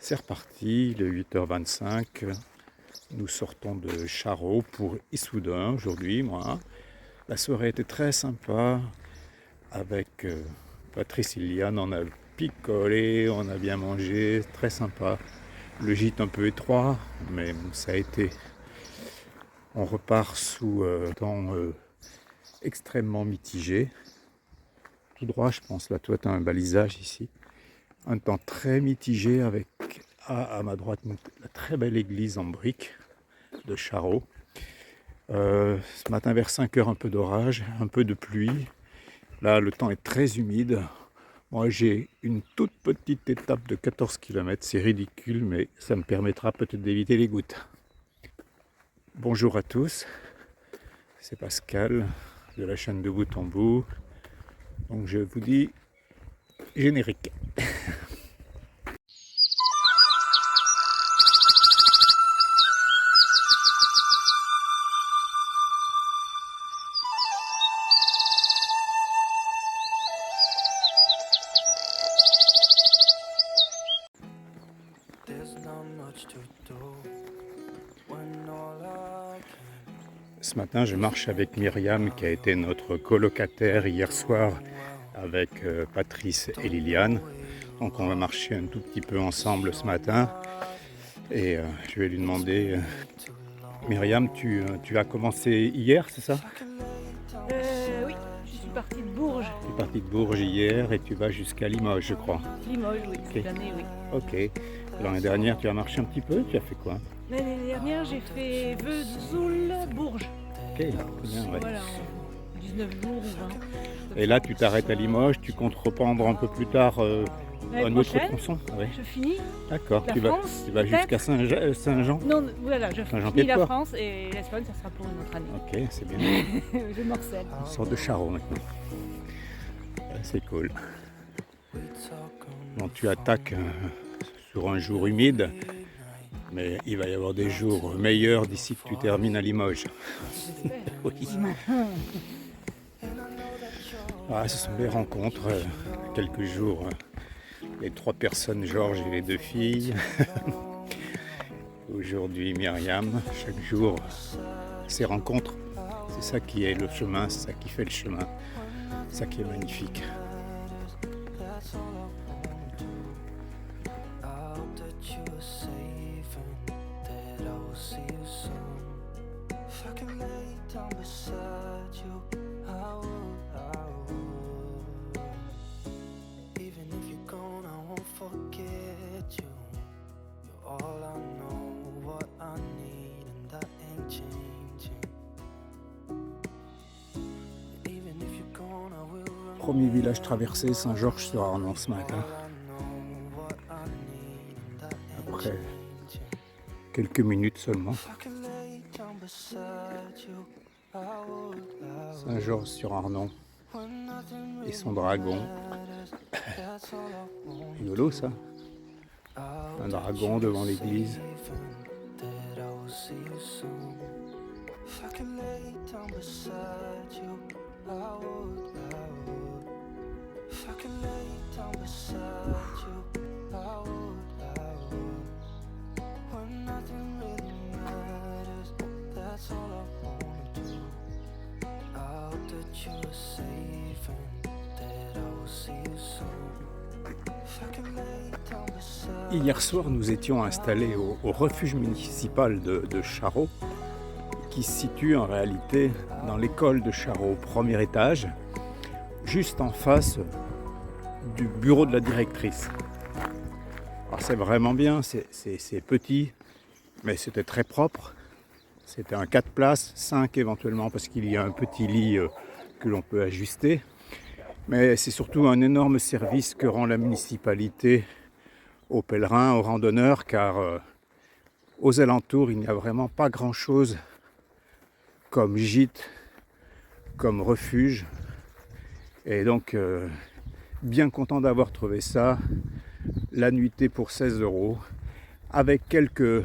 C'est reparti, il est 8h25. Nous sortons de Charroux pour Issoudun aujourd'hui, moi. La soirée était très sympa avec Patrice et Liliane. On a picolé, on a bien mangé, très sympa. Le gîte un peu étroit, mais ça a été. On repart sous temps extrêmement mitigé. Tout droit, je pense. Là, toi, tu as un balisage ici. Un temps très mitigé avec à ma droite la très belle église en briques de Charroux. Ce matin vers 5h, un peu d'orage, un peu de pluie. Là, le temps est très humide. Moi, j'ai une toute petite étape de 14 km. C'est ridicule, mais ça me permettra peut-être d'éviter les gouttes. Bonjour à tous. C'est Pascal de la chaîne de Bout en Bout. Donc, je vous dis générique. Ce matin, je marche avec Myriam qui a été notre colocataire hier soir avec Patrice et Liliane. Donc on va marcher un tout petit peu ensemble ce matin et je vais lui demander, Myriam, tu as commencé hier, c'est ça? Oui, je suis partie de Bourges. Tu es partie de Bourges hier et tu vas jusqu'à Limoges, je crois. Limoges, oui, Ok. cette année, oui. Ok. L'année dernière, tu as marché un petit peu, tu as fait quoi? L'année dernière, j'ai fait Vesoul, Bourges. Ok, bien, ouais. Voilà, en 19 jours ou 20. Et là, tu t'arrêtes à Limoges, tu comptes reprendre un peu plus tard L'année un autre prochaine, tronçon? Ouais. je finis D'accord, la tu vas France, jusqu'à peut-être. Saint-Jean? Non, voilà, je finis la Saint-Jean-Pied-de-Port. France et l'Espagne, ça sera pour une autre année. Ok, c'est bien. Je morcelle. On sort de Charroux maintenant. Ouais, c'est cool. Bon, tu attaques sur un jour humide, mais il va y avoir des jours meilleurs d'ici que tu termines à Limoges. J'espère. Oui. Ah, ce sont des rencontres, quelques jours. Les 3 personnes, Georges et les 2 filles. Aujourd'hui, Myriam. Chaque jour, ces rencontres. C'est ça qui est le chemin, c'est ça qui fait le chemin. C'est ça qui est magnifique. Premier village traversé, Saint-Georges-sur-Arnon ce matin. Après quelques minutes seulement. Saint-Georges-sur-Arnon et son dragon. Rigolo ça. Un dragon devant l'église. Hier soir, nous étions installés au refuge municipal de Charroux, qui se situe en réalité dans l'école de Charroux, au premier étage, juste en face du bureau de la directrice. Alors c'est vraiment bien, c'est petit, mais c'était très propre. C'était un 4 places, 5 éventuellement, parce qu'il y a un petit lit que l'on peut ajuster. Mais c'est surtout un énorme service que rend la municipalité aux pèlerins, aux randonneurs, car aux alentours, il n'y a vraiment pas grand-chose comme gîte, comme refuge. Et donc, bien content d'avoir trouvé ça. La nuitée pour 16 €, avec quelques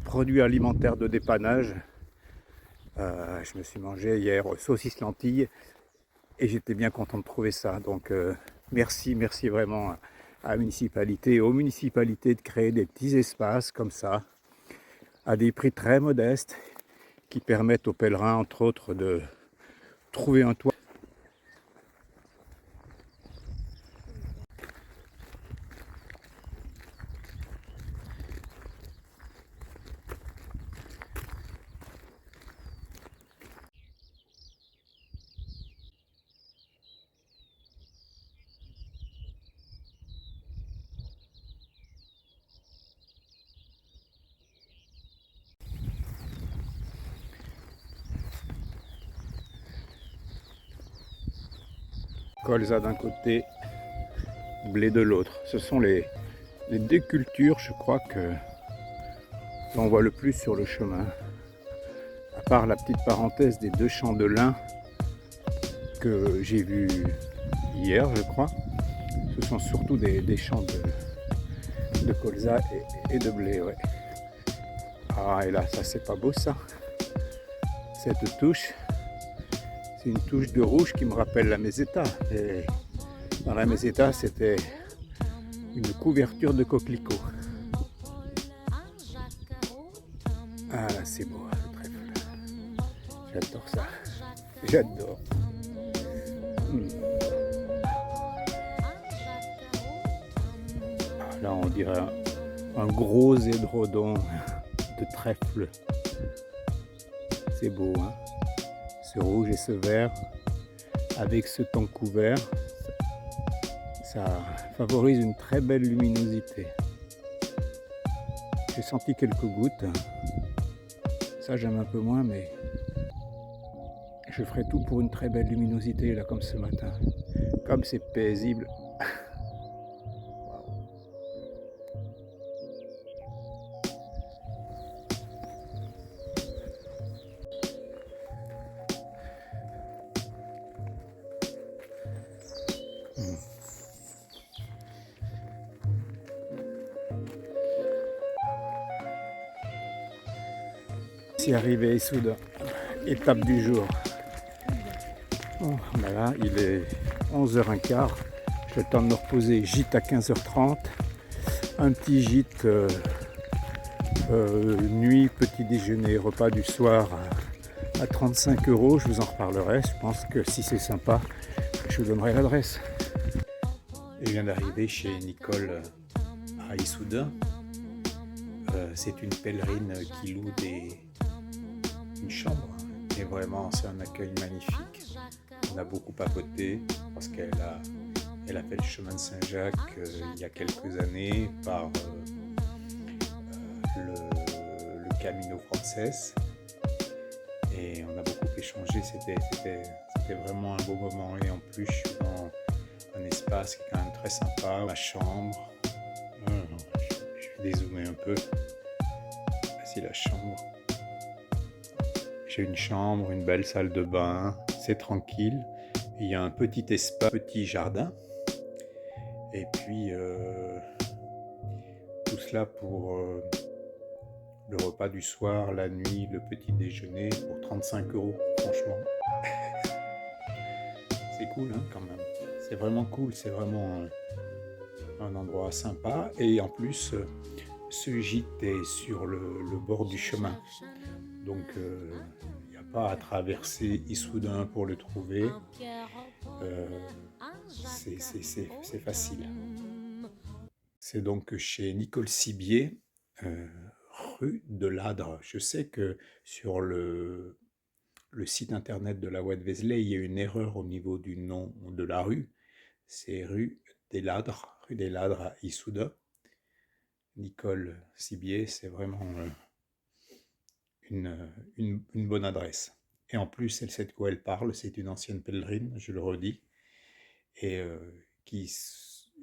produits alimentaires de dépannage. Je me suis mangé hier saucisse lentilles et j'étais bien content de trouver ça. Donc merci vraiment à la municipalité et aux municipalités de créer des petits espaces comme ça, à des prix très modestes, qui permettent aux pèlerins, entre autres, de trouver un toit. Colza d'un côté, blé de l'autre. Ce sont les deux cultures, je crois, que l'on voit le plus sur le chemin. À part la petite parenthèse des 2 champs de lin que j'ai vus hier, je crois. Ce sont surtout des champs de colza et de blé, ouais. Ah, et là, ça c'est pas beau ça. Cette touche, c'est une touche de rouge qui me rappelle la meseta. Et dans la meseta, c'était une couverture de coquelicots. Ah là, c'est beau, le trèfle. J'adore ça. J'adore. Ah, là, on dirait un gros édredon de trèfle. C'est beau, hein? Ce rouge et ce vert, avec ce temps couvert, ça favorise une très belle luminosité. J'ai senti quelques gouttes. Ça, j'aime un peu moins, mais je ferai tout pour une très belle luminosité, là, comme ce matin. Comme c'est paisible. C'est arrivé à Issoudun, étape du jour. Bon, ben là, il est 11h15, j'ai le temps de me reposer. Gîte à 15h30, un petit gîte nuit, petit déjeuner, repas du soir à 35 €. Je vous en reparlerai. Je pense que si c'est sympa, je vous donnerai l'adresse. Je viens d'arriver chez Nicole à Issoudun. C'est une pèlerine qui loue une chambre. Et vraiment, c'est un accueil magnifique. On a beaucoup papoté parce qu'elle a fait le chemin de Saint-Jacques il y a quelques années par le Camino Frances. Et on a beaucoup échangé. C'était vraiment un beau moment. Et en plus, je suis dans un espace qui est quand même très sympa. Ma chambre. Je vais dézoomer un peu. Voici la chambre. J'ai une chambre, une belle salle de bain, c'est tranquille. Il y a un petit espace, petit jardin. Et puis, tout cela pour le repas du soir, la nuit, le petit déjeuner pour 35 €, franchement. C'est cool, hein, quand même. C'est vraiment cool, c'est vraiment un endroit sympa. Et en plus, ce gîte est sur le bord du chemin. Donc, il n'y a pas à traverser Issoudun pour le trouver. C'est facile. C'est donc chez Nicole Sibier, rue de l'Adre. Je sais que sur le site internet de la Voie de Vézelay, il y a une erreur au niveau du nom de la rue. C'est rue des Ladres à Issoudun. Nicole Sibier, c'est vraiment une bonne adresse. Et en plus, elle sait de quoi elle parle. C'est une ancienne pèlerine, je le redis, et qui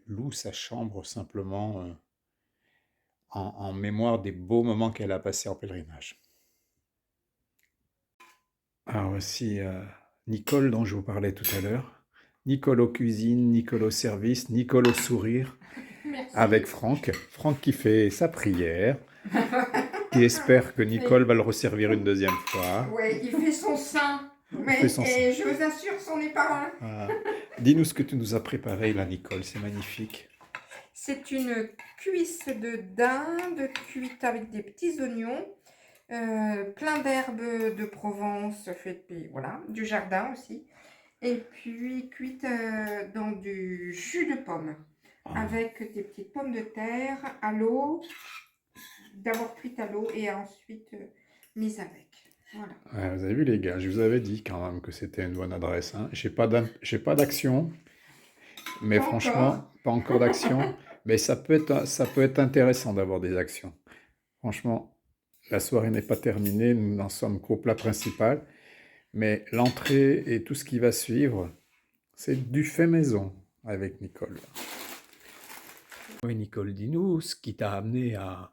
loue sa chambre simplement en mémoire des beaux moments qu'elle a passés en pèlerinage. Alors voici Nicole dont je vous parlais tout à l'heure. Nicole aux cuisines, Nicole au service, Nicole au sourire. Merci. Avec Franck. Franck qui fait sa prière. Qui espère que Nicole va le resservir une deuxième fois. Oui, il fait son sein. Mais je vous assure, c'en est pas un. Dis-nous ce que tu nous as préparé là, Nicole, c'est magnifique. C'est une cuisse de dinde cuite avec des petits oignons, plein d'herbes de Provence, faites, voilà, du jardin aussi. Et puis cuite dans du jus de pomme, avec des petites pommes de terre à l'eau, d'abord cuite à l'eau et ensuite mise avec. Voilà. Ouais, vous avez vu les gars, je vous avais dit quand même que c'était une bonne adresse. Hein. J'ai pas d'action, mais Pas encore. franchement, pas encore d'action. Mais ça peut être intéressant d'avoir des actions. Franchement, la soirée n'est pas terminée, nous n'en sommes qu'au plat principal. Mais l'entrée et tout ce qui va suivre, c'est du fait maison avec Nicole. Oui, Nicole, dis-nous ce qui t'a amené à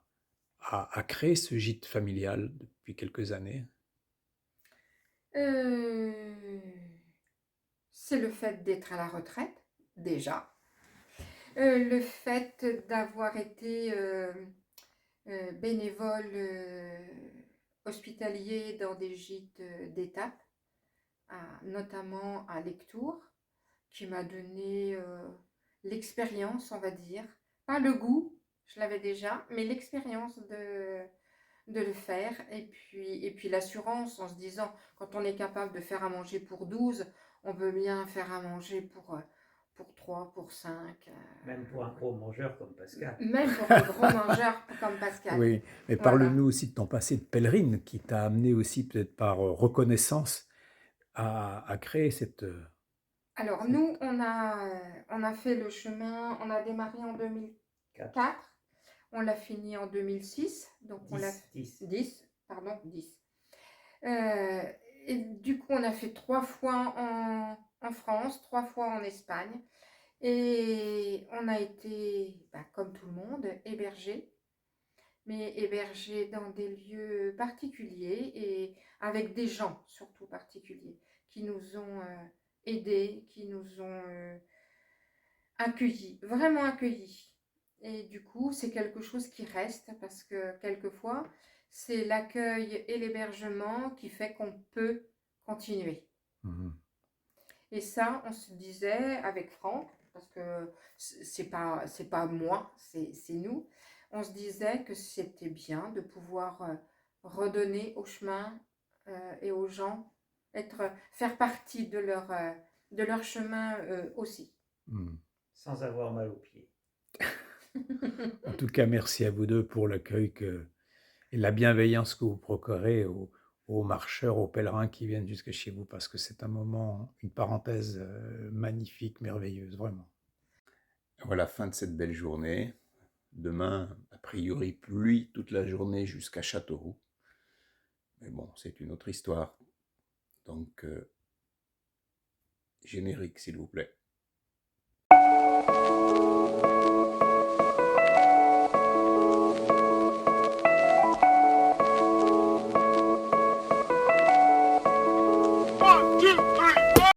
créer ce gîte familial depuis quelques années. C'est le fait d'être à la retraite, déjà. Le fait d'avoir été bénévole hospitalier dans des gîtes d'étape, notamment à Lectoure, qui m'a donné l'expérience, on va dire. Pas le goût, je l'avais déjà, mais l'expérience de le faire. Et puis l'assurance en se disant, quand on est capable de faire à manger pour 12, on peut bien faire à manger pour 3, pour 5. Même pour un gros mangeur comme Pascal. Même pour un gros mangeur comme Pascal. Oui, mais Voilà. parle-nous aussi de ton passé de pèlerine qui t'a amené aussi peut-être par reconnaissance à créer cette... Alors nous, on a fait le chemin, on a démarré en 2004, on l'a fini en 2006, donc on l'a 10, pardon, 10. Et du coup, on a fait 3 fois en France, 3 fois en Espagne, et on a été, comme tout le monde, hébergés, mais hébergés dans des lieux particuliers et avec des gens surtout particuliers qui nous ont aidés, qui nous ont accueillis, vraiment accueillis. Et du coup, c'est quelque chose qui reste parce que quelquefois, c'est l'accueil et l'hébergement qui fait qu'on peut continuer. Et ça, on se disait avec Franck, parce que c'est pas moi, c'est nous, on se disait que c'était bien de pouvoir redonner au chemin et aux gens, faire partie de leur chemin aussi. Sans avoir mal aux pieds. En tout cas, merci à vous deux pour l'accueil et la bienveillance que vous procurez aux marcheurs, aux pèlerins qui viennent jusque chez vous, parce que c'est un moment, une parenthèse magnifique, merveilleuse, vraiment. Voilà, fin de cette belle journée. Demain, a priori, pluie toute la journée jusqu'à Châteauroux. Mais bon, c'est une autre histoire. Donc, générique, s'il vous plaît.